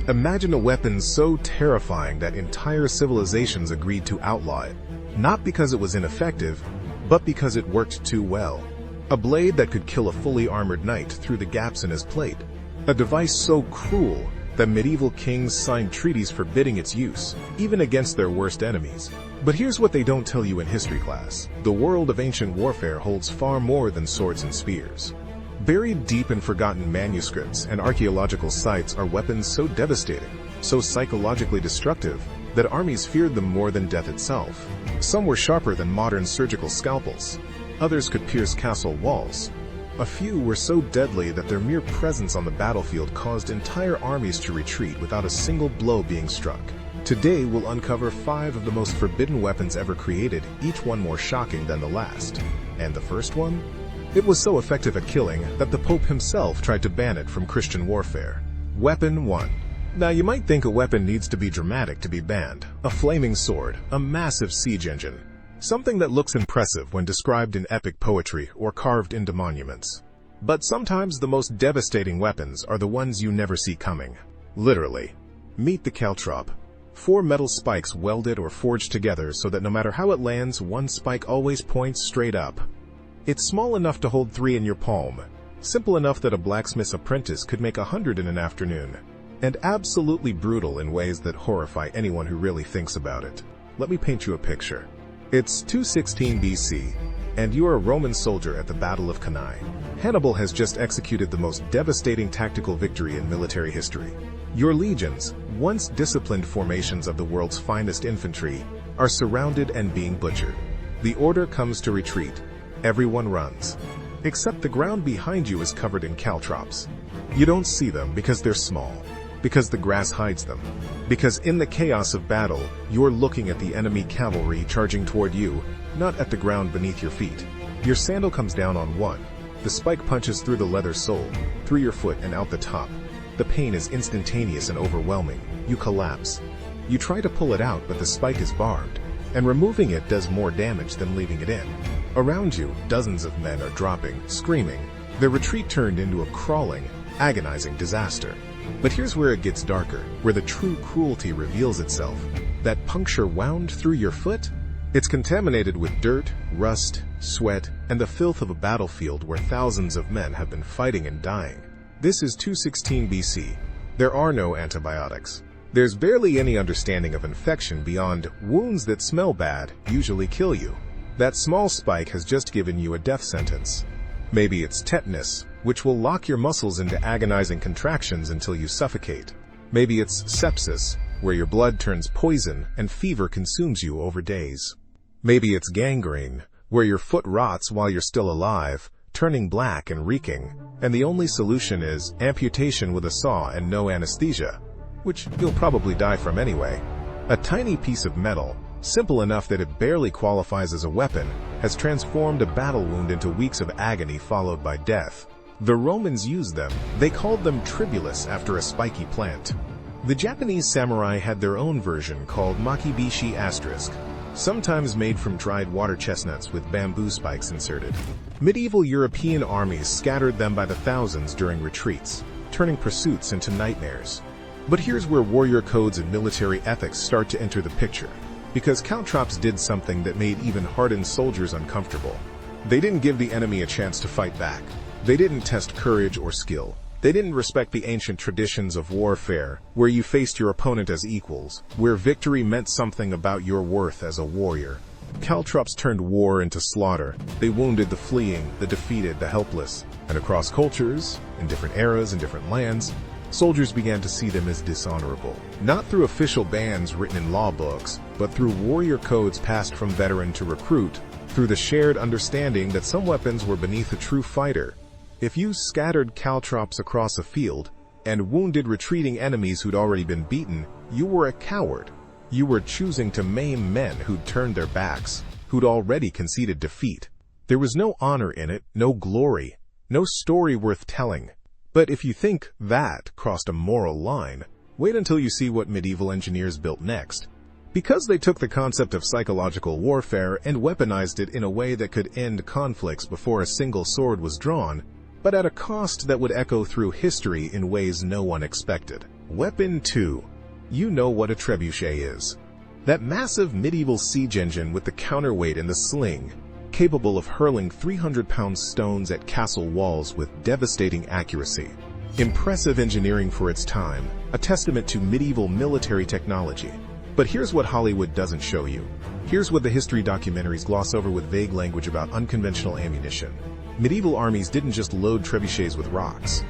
Imagine a weapon so terrifying that entire civilizations agreed to outlaw it, not because it was ineffective, but because it worked too well. A blade that could kill a fully armored knight through the gaps in his plate. A device so cruel that medieval kings signed treaties forbidding its use, even against their worst enemies. But here's what they don't tell you in history class. The world of ancient warfare holds far more than swords and spears. Buried deep in forgotten manuscripts and archaeological sites are weapons so devastating, so psychologically destructive, that armies feared them more than death itself. Some were sharper than modern surgical scalpels. Others could pierce castle walls. A few were so deadly that their mere presence on the battlefield caused entire armies to retreat without a single blow being struck. Today we'll uncover 5 of the most forbidden weapons ever created, each one more shocking than the last. And the first one? It was so effective at killing that the Pope himself tried to ban it from Christian warfare. Weapon 1. Now you might think a weapon needs to be dramatic to be banned. A flaming sword, a massive siege engine. Something that looks impressive when described in epic poetry or carved into monuments. But sometimes the most devastating weapons are the ones you never see coming. Literally. Meet the caltrop. 4 metal spikes welded or forged together so that no matter how it lands, one spike always points straight up. It's small enough to hold 3 in your palm. Simple enough that a blacksmith's apprentice could make 100 in an afternoon. And absolutely brutal in ways that horrify anyone who really thinks about it. Let me paint you a picture. It's 216 BC, and you are a Roman soldier at the Battle of Cannae. Hannibal has just executed the most devastating tactical victory in military history. Your legions, once disciplined formations of the world's finest infantry, are surrounded and being butchered. The order comes to retreat. Everyone runs. Except the ground behind you is covered in caltrops. You don't see them because they're small. Because the grass hides them. Because in the chaos of battle, you're looking at the enemy cavalry charging toward you, not at the ground beneath your feet. Your sandal comes down on one. The spike punches through the leather sole, through your foot and out the top. The pain is instantaneous and overwhelming. You collapse. You try to pull it out, but the spike is barbed, and removing it does more damage than leaving it in. Around you, dozens of men are dropping, screaming. Their retreat turned into a crawling, agonizing disaster. But here's where it gets darker, where the true cruelty reveals itself. That puncture wound through your foot? It's contaminated with dirt, rust, sweat, and the filth of a battlefield where thousands of men have been fighting and dying. This is 216 BC. There are no antibiotics. There's barely any understanding of infection beyond wounds that smell bad usually kill you. That small spike has just given you a death sentence. Maybe it's tetanus, which will lock your muscles into agonizing contractions until you suffocate. Maybe it's sepsis, where your blood turns poison and fever consumes you over days. Maybe it's gangrene, where your foot rots while you're still alive, turning black and reeking, and the only solution is amputation with a saw and no anesthesia, which you'll probably die from anyway. A tiny piece of metal, simple enough that it barely qualifies as a weapon, has transformed a battle wound into weeks of agony followed by death. The Romans used them. They called them tribulus after a spiky plant. The Japanese samurai had their own version called makibishi asterisk, sometimes made from dried water chestnuts with bamboo spikes inserted. Medieval European armies scattered them by the thousands during retreats, turning pursuits into nightmares. But here's where warrior codes and military ethics start to enter the picture, because caltrops did something that made even hardened soldiers uncomfortable. They didn't give the enemy a chance to fight back. They didn't test courage or skill. They didn't respect the ancient traditions of warfare, where you faced your opponent as equals, where victory meant something about your worth as a warrior. Caltrops turned war into slaughter. They wounded the fleeing, the defeated, the helpless. And across cultures, in different eras and different lands, soldiers began to see them as dishonorable. Not through official bans written in law books, but through warrior codes passed from veteran to recruit, through the shared understanding that some weapons were beneath a true fighter. If you scattered caltrops across a field and wounded retreating enemies who'd already been beaten, you were a coward. You were choosing to maim men who'd turned their backs, who'd already conceded defeat. There was no honor in it, no glory, no story worth telling. But if you think that crossed a moral line, wait until you see what medieval engineers built next. Because they took the concept of psychological warfare and weaponized it in a way that could end conflicts before a single sword was drawn, but at a cost that would echo through history in ways no one expected. Weapon 2. You know what a trebuchet is. That massive medieval siege engine with the counterweight and the sling, capable of hurling 300-pound stones at castle walls with devastating accuracy. Impressive engineering for its time, a testament to medieval military technology. But here's what Hollywood doesn't show you. Here's what the history documentaries gloss over with vague language about unconventional ammunition. Medieval armies didn't just load trebuchets with rocks.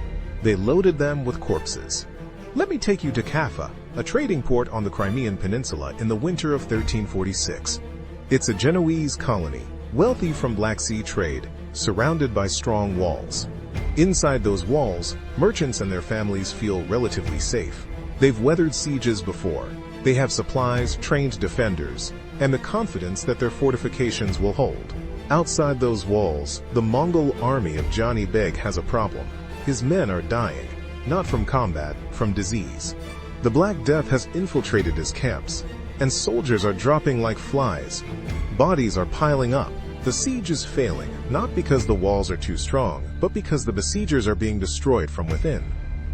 They loaded them with corpses. Let me take you to Kaffa, a trading port on the Crimean Peninsula in the winter of 1346. It's a Genoese colony, wealthy from Black Sea trade, surrounded by strong walls. Inside those walls, merchants and their families feel relatively safe. They've weathered sieges before. They have supplies, trained defenders, and the confidence that their fortifications will hold. Outside those walls, the Mongol army of Johnny Beg has a problem. His men are dying, not from combat, from disease. The Black Death has infiltrated his camps, and soldiers are dropping like flies. Bodies are piling up. The siege is failing, not because the walls are too strong, but because the besiegers are being destroyed from within.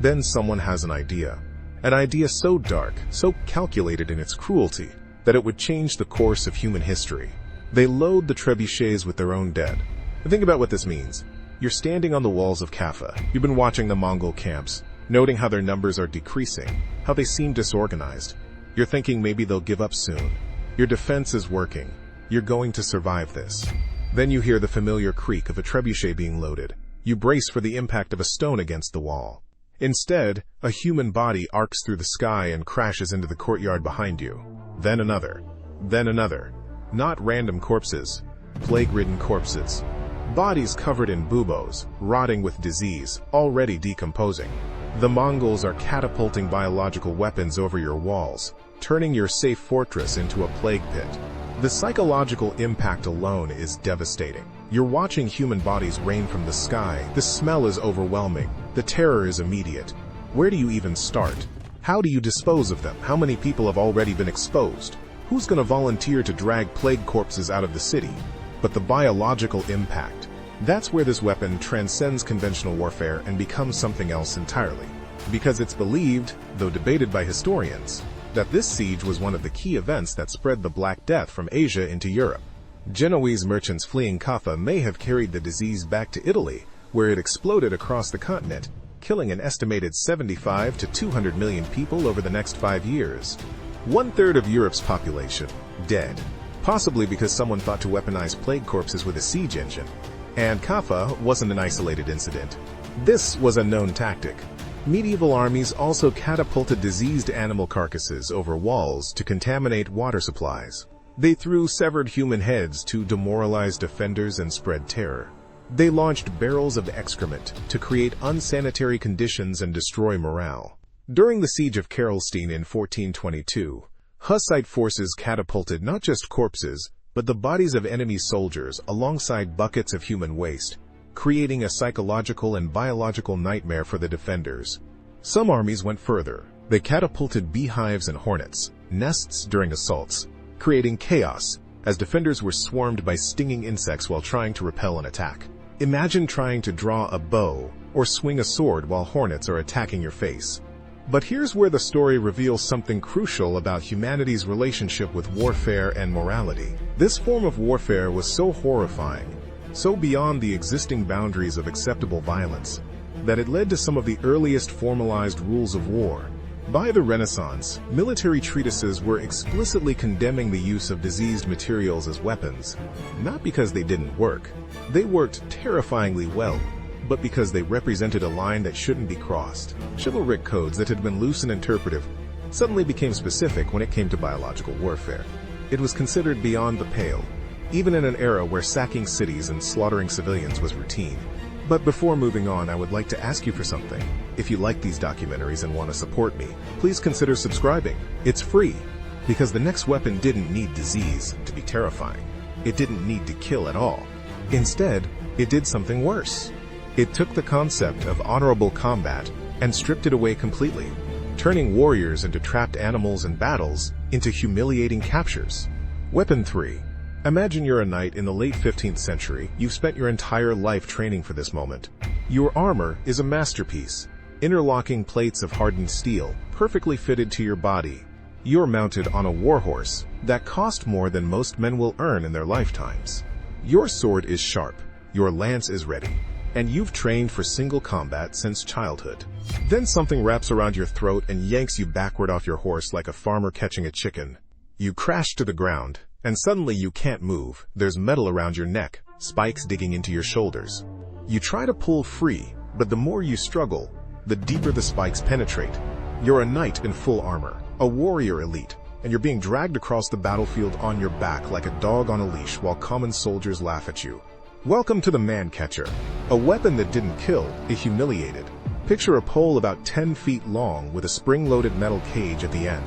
Then someone has an idea. An idea so dark, so calculated in its cruelty, that it would change the course of human history. They load the trebuchets with their own dead. Think about what this means. You're standing on the walls of Kaffa. You've been watching the Mongol camps, noting how their numbers are decreasing, how they seem disorganized. You're thinking maybe they'll give up soon. Your defense is working. You're going to survive this. Then you hear the familiar creak of a trebuchet being loaded. You brace for the impact of a stone against the wall. Instead, a human body arcs through the sky and crashes into the courtyard behind you. Then another. Then another. Not random corpses. Plague-ridden corpses. Bodies covered in buboes, rotting with disease, already decomposing. The Mongols are catapulting biological weapons over your walls, turning your safe fortress into a plague pit. The psychological impact alone is devastating. You're watching human bodies rain from the sky. The smell is overwhelming. The terror is immediate. Where do you even start? How do you dispose of them? How many people have already been exposed? Who's going to volunteer to drag plague corpses out of the city? But the biological impact. That's where this weapon transcends conventional warfare and becomes something else entirely. Because it's believed, though debated by historians, that this siege was one of the key events that spread the Black Death from Asia into Europe. Genoese merchants fleeing Kaffa may have carried the disease back to Italy, where it exploded across the continent, killing an estimated 75 to 200 million people over the next 5 years. 1/3 of Europe's population, dead. Possibly because someone thought to weaponize plague corpses with a siege engine. And Kaffa wasn't an isolated incident. This was a known tactic. Medieval armies also catapulted diseased animal carcasses over walls to contaminate water supplies. They threw severed human heads to demoralize defenders and spread terror. They launched barrels of excrement to create unsanitary conditions and destroy morale. During the siege of Karolstein in 1422, Hussite forces catapulted not just corpses, but the bodies of enemy soldiers alongside buckets of human waste, creating a psychological and biological nightmare for the defenders. Some armies went further. They catapulted beehives and hornets, nests during assaults, creating chaos as defenders were swarmed by stinging insects while trying to repel an attack. Imagine trying to draw a bow or swing a sword while hornets are attacking your face. But here's where the story reveals something crucial about humanity's relationship with warfare and morality. This form of warfare was so horrifying, so beyond the existing boundaries of acceptable violence, that it led to some of the earliest formalized rules of war. By the Renaissance, military treatises were explicitly condemning the use of diseased materials as weapons, not because they didn't work. They worked terrifyingly well, but because they represented a line that shouldn't be crossed. Chivalric codes that had been loose and interpretive suddenly became specific when it came to biological warfare. It was considered beyond the pale, even in an era where sacking cities and slaughtering civilians was routine. But before moving on, I would like to ask you for something. If you like these documentaries and want to support me, please consider subscribing. It's free, because the next weapon didn't need disease to be terrifying. It didn't need to kill at all. Instead, it did something worse. It took the concept of honorable combat and stripped it away completely, turning warriors into trapped animals in battles into humiliating captures. Weapon 3. Imagine you're a knight in the late 15th century. You've spent your entire life training for this moment. Your armor is a masterpiece. Interlocking plates of hardened steel, perfectly fitted to your body. You're mounted on a warhorse that cost more than most men will earn in their lifetimes. Your sword is sharp, your lance is ready, and you've trained for single combat since childhood. Then something wraps around your throat and yanks you backward off your horse like a farmer catching a chicken. You crash to the ground, and suddenly you can't move. There's metal around your neck, spikes digging into your shoulders. You try to pull free, but the more you struggle, the deeper the spikes penetrate. You're a knight in full armor, a warrior elite, and you're being dragged across the battlefield on your back like a dog on a leash while common soldiers laugh at you. Welcome to the man-catcher, a weapon that didn't kill, it humiliated. Picture a pole about 10 feet long with a spring-loaded metal cage at the end.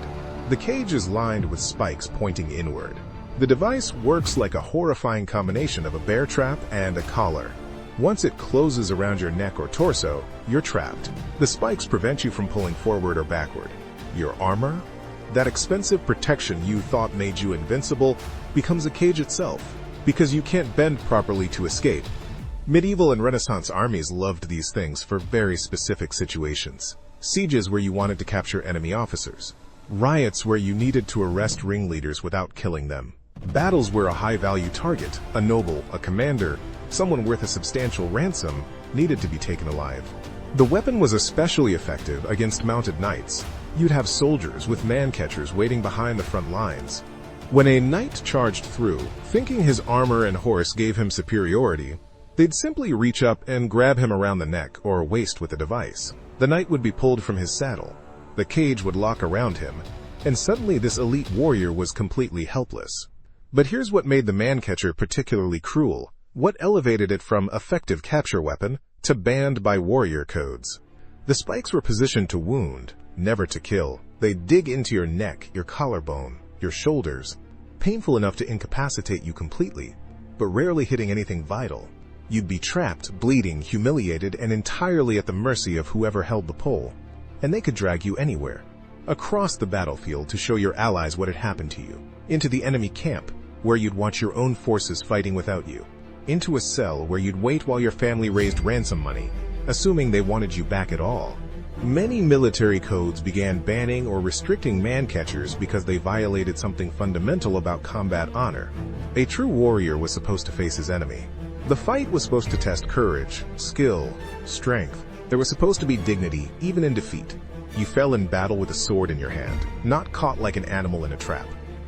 The cage is lined with spikes pointing inward. The device works like a horrifying combination of a bear trap and a collar. Once it closes around your neck or torso, you're trapped. The spikes prevent you from pulling forward or backward. Your armor? That expensive protection you thought made you invincible becomes a cage itself, because you can't bend properly to escape. Medieval and Renaissance armies loved these things for very specific situations. Sieges where you wanted to capture enemy officers. Riots where you needed to arrest ringleaders without killing them. Battles where a high-value target, a noble, a commander, someone worth a substantial ransom, needed to be taken alive. The weapon was especially effective against mounted knights. You'd have soldiers with man-catchers waiting behind the front lines. When a knight charged through, thinking his armor and horse gave him superiority, they'd simply reach up and grab him around the neck or waist with the device. The knight would be pulled from his saddle. The cage would lock around him, and suddenly this elite warrior was completely helpless. But here's what made the man-catcher particularly cruel, what elevated it from effective capture weapon to banned by warrior codes. The spikes were positioned to wound, never to kill. They'd dig into your neck, your collarbone, your shoulders, painful enough to incapacitate you completely, but rarely hitting anything vital. You'd be trapped, bleeding, humiliated, and entirely at the mercy of whoever held the pole. And they could drag you anywhere. Across the battlefield to show your allies what had happened to you. Into the enemy camp, where you'd watch your own forces fighting without you. Into a cell where you'd wait while your family raised ransom money, assuming they wanted you back at all. Many military codes began banning or restricting man-catchers because they violated something fundamental about combat honor. A true warrior was supposed to face his enemy. The fight was supposed to test courage, skill, strength. There was supposed to be dignity, even in defeat. You fell in battle with a sword in your hand, not caught like an animal in a trap.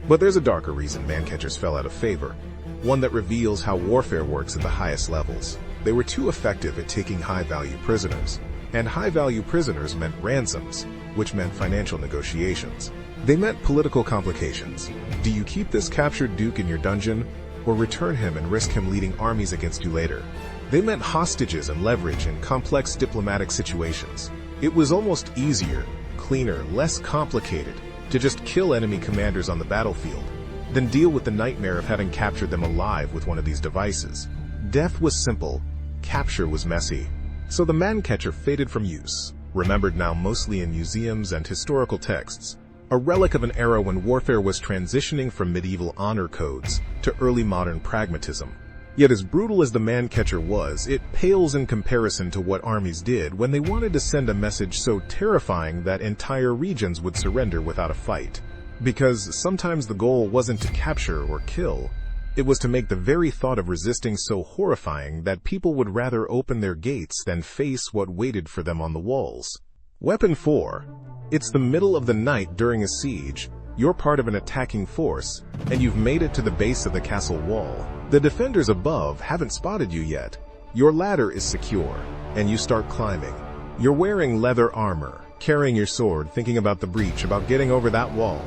But there's a darker reason man-catchers fell out of favor, one that reveals how warfare works at the highest levels. They were too effective at taking high-value prisoners. And high-value prisoners meant ransoms, which meant financial negotiations. They meant political complications. Do you keep this captured duke in your dungeon, or return him and risk him leading armies against you later? They meant hostages and leverage in complex diplomatic situations. It was almost easier, cleaner, less complicated to just kill enemy commanders on the battlefield than deal with the nightmare of having captured them alive with one of these devices. Death was simple, capture was messy. So the man-catcher faded from use, remembered now mostly in museums and historical texts, a relic of an era when warfare was transitioning from medieval honor codes to early modern pragmatism. Yet as brutal as the man-catcher was, it pales in comparison to what armies did when they wanted to send a message so terrifying that entire regions would surrender without a fight. Because sometimes the goal wasn't to capture or kill, it was to make the very thought of resisting so horrifying that people would rather open their gates than face what waited for them on the walls. Weapon 4. It's the middle of the night during a siege. You're part of an attacking force, and you've made it to the base of the castle wall. The defenders above haven't spotted you yet. Your ladder is secure, and you start climbing. You're wearing leather armor, carrying your sword, thinking about the breach, about getting over that wall.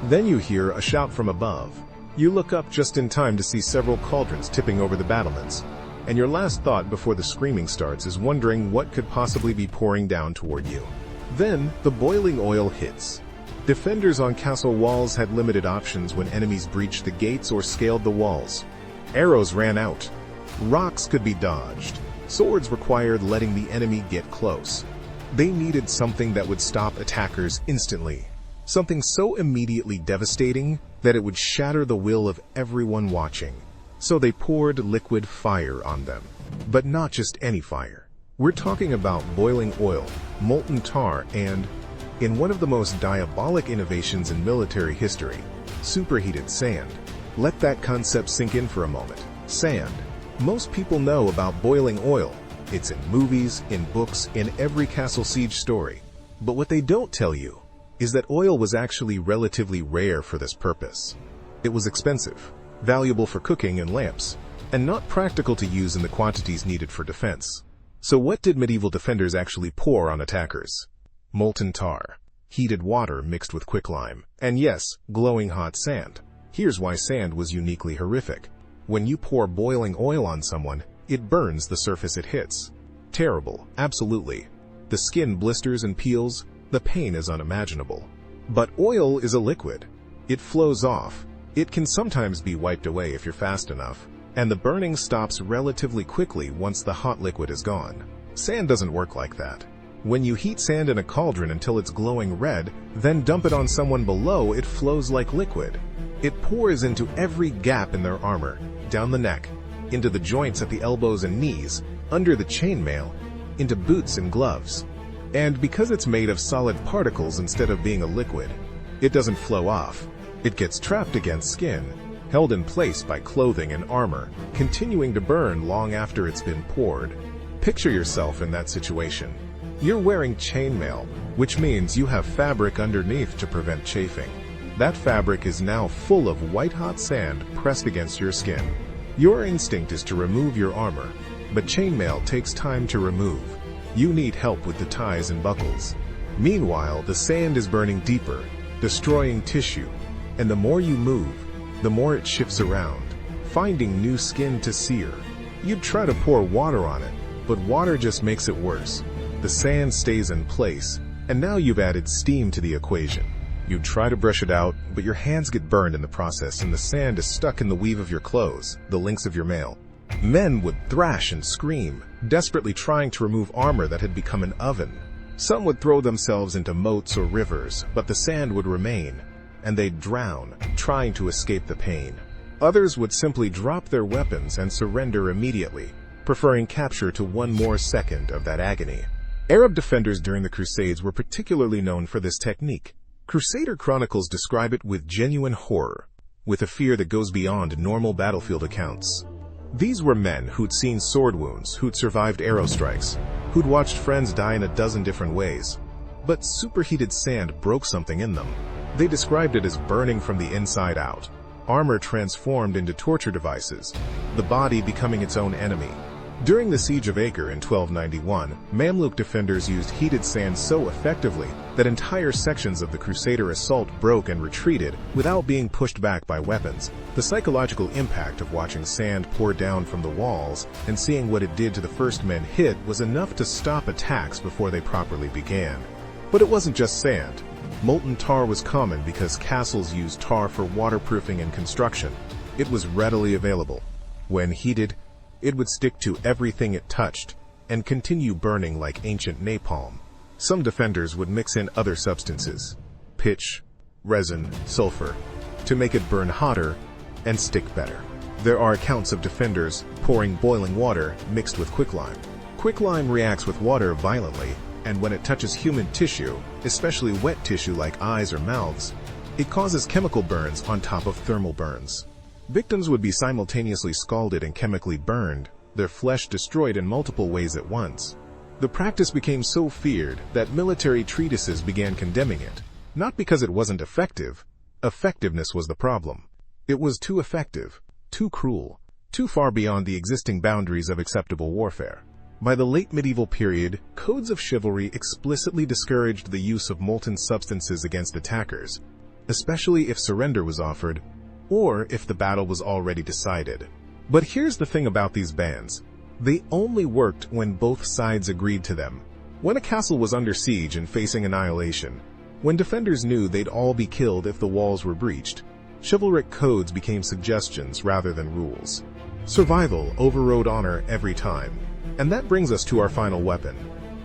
Then you hear a shout from above. You look up just in time to see several cauldrons tipping over the battlements, and your last thought before the screaming starts is wondering what could possibly be pouring down toward you. Then, the boiling oil hits. Defenders on castle walls had limited options when enemies breached the gates or scaled the walls. Arrows ran out. Rocks could be dodged. Swords required letting the enemy get close. They needed something that would stop attackers instantly. Something so immediately devastating that it would shatter the will of everyone watching. So they poured liquid fire on them. But not just any fire. We're talking about boiling oil, molten tar, and In one of the most diabolic innovations in military history, superheated sand. Let that concept sink in for a moment. Sand. Most people know about boiling oil. It's in movies, in books, in every castle siege story. But what they don't tell you is that oil was actually relatively rare for this purpose. It was expensive, valuable for cooking and lamps, and not practical to use in the quantities needed for defense. So what did medieval defenders actually pour on attackers? Molten tar, heated water mixed with quicklime, and yes, glowing hot sand. Here's why sand was uniquely horrific. When you pour boiling oil on someone, it burns the surface it hits. Terrible, absolutely. The skin blisters and peels, the pain is unimaginable. But oil is a liquid. It flows off. It can sometimes be wiped away if you're fast enough, and the burning stops relatively quickly once the hot liquid is gone. Sand doesn't work like that. When you heat sand in a cauldron until it's glowing red, then dump it on someone below, it flows like liquid. It pours into every gap in their armor, down the neck, into the joints at the elbows and knees, under the chainmail, into boots and gloves. And because it's made of solid particles instead of being a liquid, it doesn't flow off. It gets trapped against skin, held in place by clothing and armor, continuing to burn long after it's been poured. Picture yourself in that situation. You're wearing chainmail, which means you have fabric underneath to prevent chafing. That fabric is now full of white-hot sand pressed against your skin. Your instinct is to remove your armor, but chainmail takes time to remove. You need help with the ties and buckles. Meanwhile, the sand is burning deeper, destroying tissue, and the more you move, the more it shifts around, finding new skin to sear. You'd try to pour water on it, but water just makes it worse. The sand stays in place, and now you've added steam to the equation. You'd try to brush it out, but your hands get burned in the process and the sand is stuck in the weave of your clothes, the links of your mail. Men would thrash and scream, desperately trying to remove armor that had become an oven. Some would throw themselves into moats or rivers, but the sand would remain, and they'd drown, trying to escape the pain. Others would simply drop their weapons and surrender immediately, preferring capture to one more second of that agony. Arab defenders during the Crusades were particularly known for this technique. Crusader chronicles describe it with genuine horror, with a fear that goes beyond normal battlefield accounts. These were men who'd seen sword wounds, who'd survived arrow strikes, who'd watched friends die in a dozen different ways. But superheated sand broke something in them. They described it as burning from the inside out, armor transformed into torture devices, the body becoming its own enemy. During the Siege of Acre in 1291, Mamluk defenders used heated sand so effectively that entire sections of the Crusader assault broke and retreated without being pushed back by weapons. The psychological impact of watching sand pour down from the walls and seeing what it did to the first men hit was enough to stop attacks before they properly began. But it wasn't just sand. Molten tar was common because castles used tar for waterproofing and construction. It was readily available. When heated, it would stick to everything it touched and continue burning like ancient napalm. Some defenders would mix in other substances, pitch, resin, sulfur, to make it burn hotter and stick better. There are accounts of defenders pouring boiling water mixed with quicklime. Quicklime reacts with water violently, and when it touches human tissue, especially wet tissue like eyes or mouths, it causes chemical burns on top of thermal burns. Victims would be simultaneously scalded and chemically burned, their flesh destroyed in multiple ways at once. The practice became so feared that military treatises began condemning it, not because it wasn't effective. Effectiveness was the problem. It was too effective, too cruel, too far beyond the existing boundaries of acceptable warfare. By the late medieval period, codes of chivalry explicitly discouraged the use of molten substances against attackers, especially if surrender was offered or if the battle was already decided. But here's the thing about these bans. They only worked when both sides agreed to them. When a castle was under siege and facing annihilation, when defenders knew they'd all be killed if the walls were breached, chivalric codes became suggestions rather than rules. Survival overrode honor every time. And that brings us to our final weapon,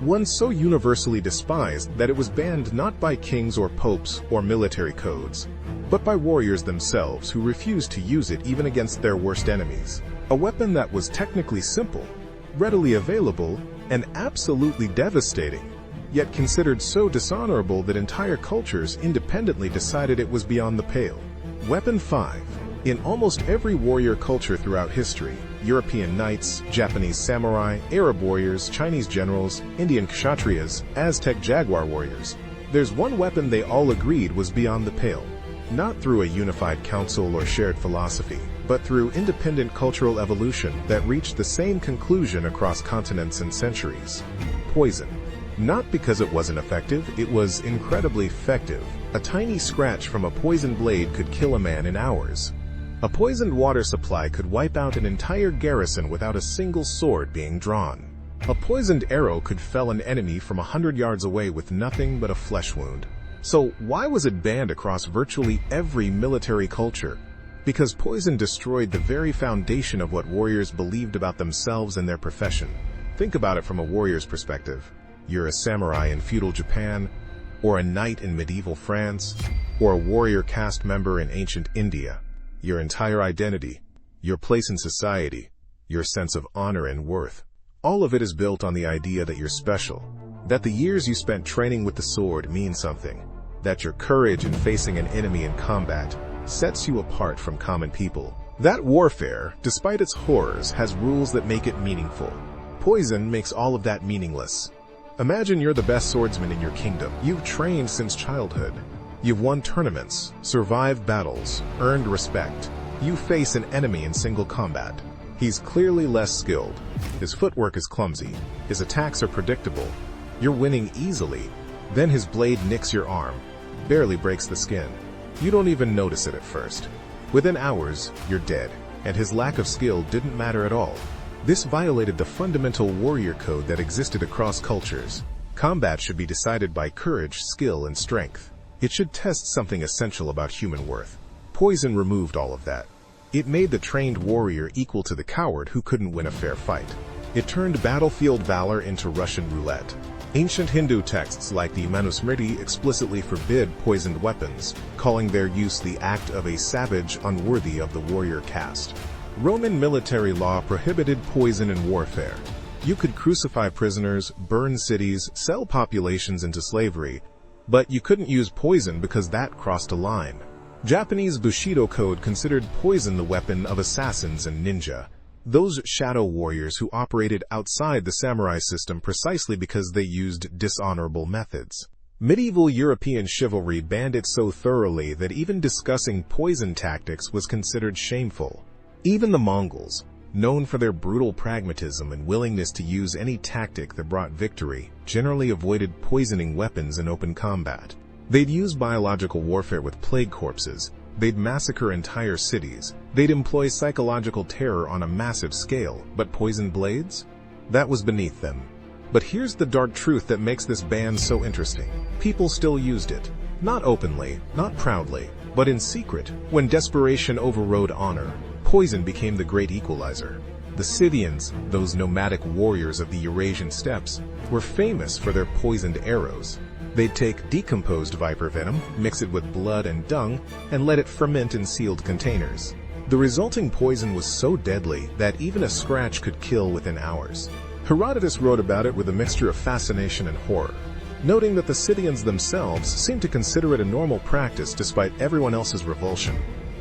one so universally despised that it was banned not by kings or popes or military codes, but by warriors themselves who refused to use it even against their worst enemies. A weapon that was technically simple, readily available, and absolutely devastating, yet considered so dishonorable that entire cultures independently decided it was beyond the pale. Weapon 5. In almost every warrior culture throughout history, European knights, Japanese samurai, Arab warriors, Chinese generals, Indian kshatriyas, Aztec jaguar warriors, there's one weapon they all agreed was beyond the pale. Not through a unified council or shared philosophy, but through independent cultural evolution that reached the same conclusion across continents and centuries. Poison. Not because it wasn't effective, it was incredibly effective. A tiny scratch from a poisoned blade could kill a man in hours. A poisoned water supply could wipe out an entire garrison without a single sword being drawn. A poisoned arrow could fell an enemy from 100 yards away with nothing but a flesh wound. So why was it banned across virtually every military culture? Because poison destroyed the very foundation of what warriors believed about themselves and their profession. Think about it from a warrior's perspective. You're a samurai in feudal Japan, or a knight in medieval France, or a warrior caste member in ancient India. Your entire identity, your place in society, your sense of honor and worth, all of it is built on the idea that you're special, that the years you spent training with the sword mean something, that your courage in facing an enemy in combat sets you apart from common people. That warfare, despite its horrors, has rules that make it meaningful. Poison makes all of that meaningless. Imagine you're the best swordsman in your kingdom. You've trained since childhood. You've won tournaments, survived battles, earned respect. You face an enemy in single combat. He's clearly less skilled. His footwork is clumsy. His attacks are predictable. You're winning easily. Then his blade nicks your arm, barely breaks the skin. You don't even notice it at first. Within hours, you're dead, and his lack of skill didn't matter at all. This violated the fundamental warrior code that existed across cultures. Combat should be decided by courage, skill, and strength. It should test something essential about human worth. Poison removed all of that. It made the trained warrior equal to the coward who couldn't win a fair fight. It turned battlefield valor into Russian roulette. Ancient Hindu texts like the Manusmriti explicitly forbid poisoned weapons, calling their use the act of a savage unworthy of the warrior caste. Roman military law prohibited poison in warfare. You could crucify prisoners, burn cities, sell populations into slavery, but you couldn't use poison because that crossed a line. Japanese Bushido code considered poison the weapon of assassins and ninja, those shadow warriors who operated outside the samurai system precisely because they used dishonorable methods. Medieval European chivalry banned it so thoroughly that even discussing poison tactics was considered shameful. Even the Mongols, known for their brutal pragmatism and willingness to use any tactic that brought victory, generally avoided poisoning weapons in open combat. They'd use biological warfare with plague corpses. They'd massacre entire cities. They'd employ psychological terror on a massive scale, but poisoned blades? That was beneath them. But here's the dark truth that makes this ban so interesting. People still used it. Not openly, not proudly, but in secret, when desperation overrode honor. Poison became the great equalizer. The Scythians, those nomadic warriors of the Eurasian steppes, were famous for their poisoned arrows. They'd take decomposed viper venom, mix it with blood and dung, and let it ferment in sealed containers. The resulting poison was so deadly that even a scratch could kill within hours. Herodotus wrote about it with a mixture of fascination and horror, noting that the Scythians themselves seemed to consider it a normal practice despite everyone else's revulsion.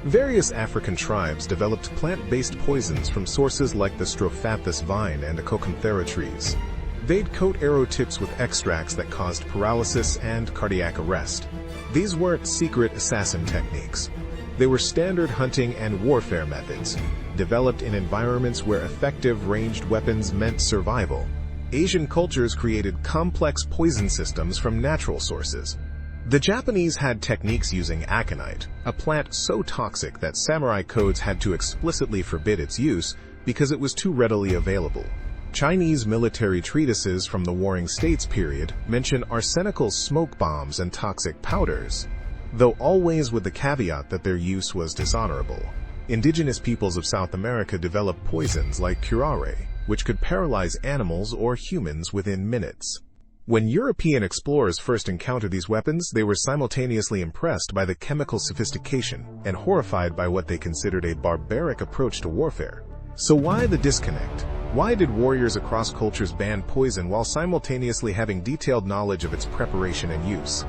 Various African tribes developed plant-based poisons from sources like the Strophanthus vine and Acocynthera trees. They'd coat arrow tips with extracts that caused paralysis and cardiac arrest. These weren't secret assassin techniques. They were standard hunting and warfare methods, developed in environments where effective ranged weapons meant survival. Asian cultures created complex poison systems from natural sources. The Japanese had techniques using aconite, a plant so toxic that samurai codes had to explicitly forbid its use because it was too readily available. Chinese military treatises from the Warring States period mention arsenical smoke bombs and toxic powders, though always with the caveat that their use was dishonorable. Indigenous peoples of South America developed poisons like curare, which could paralyze animals or humans within minutes. When European explorers first encountered these weapons, they were simultaneously impressed by the chemical sophistication and horrified by what they considered a barbaric approach to warfare. So why the disconnect? Why did warriors across cultures ban poison while simultaneously having detailed knowledge of its preparation and use?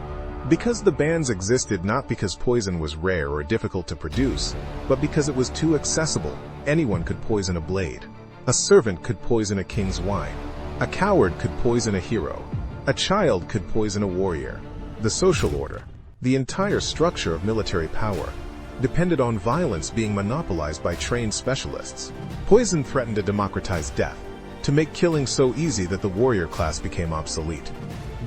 Because the bans existed not because poison was rare or difficult to produce, but because it was too accessible. Anyone could poison a blade. A servant could poison a king's wine. A coward could poison a hero. A child could poison a warrior. The social order, the entire structure of military power, depended on violence being monopolized by trained specialists. Poison threatened to democratize death, to make killing so easy that the warrior class became obsolete.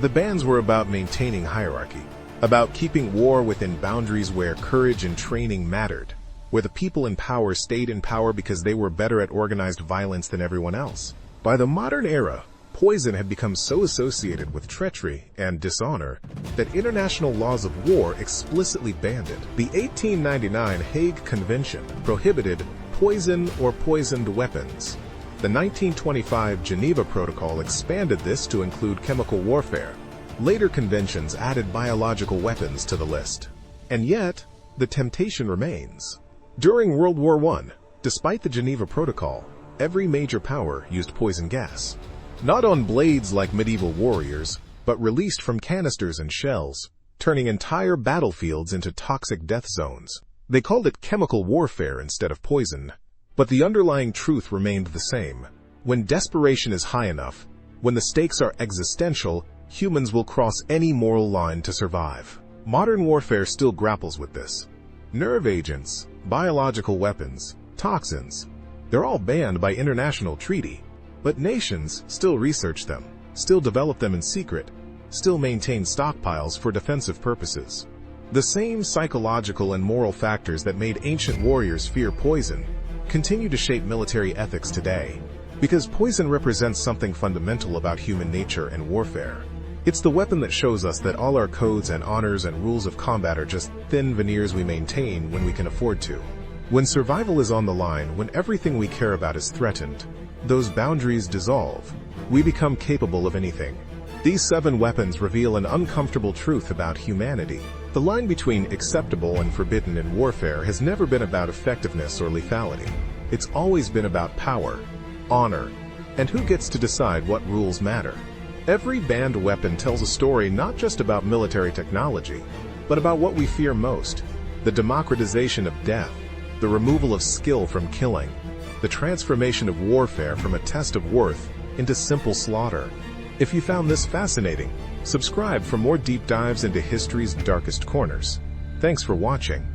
The bans were about maintaining hierarchy, about keeping war within boundaries where courage and training mattered, where the people in power stayed in power because they were better at organized violence than everyone else. By the modern era, poison had become so associated with treachery and dishonor that international laws of war explicitly banned it. The 1899 Hague Convention prohibited poison or poisoned weapons. The 1925 Geneva Protocol expanded this to include chemical warfare. Later conventions added biological weapons to the list. And yet, the temptation remains. During World War I, despite the Geneva Protocol, every major power used poison gas. Not on blades like medieval warriors, but released from canisters and shells, turning entire battlefields into toxic death zones. They called it chemical warfare instead of poison. But the underlying truth remained the same. When desperation is high enough, when the stakes are existential, humans will cross any moral line to survive. Modern warfare still grapples with this. Nerve agents, biological weapons, toxins, they're all banned by international treaty. But nations still research them, still develop them in secret, still maintain stockpiles for defensive purposes. The same psychological and moral factors that made ancient warriors fear poison continue to shape military ethics today, because poison represents something fundamental about human nature and warfare. It's the weapon that shows us that all our codes and honors and rules of combat are just thin veneers we maintain when we can afford to. When survival is on the line, when everything we care about is threatened, those boundaries dissolve. We become capable of anything. These 7 weapons reveal an uncomfortable truth about humanity. The line between acceptable and forbidden in warfare has never been about effectiveness or lethality. It's always been about power, honor, and who gets to decide what rules matter. Every banned weapon tells a story not just about military technology, but about what we fear most: the democratization of death, the removal of skill from killing, the transformation of warfare from a test of worth into simple slaughter. If you found this fascinating, subscribe for more deep dives into history's darkest corners. Thanks for watching.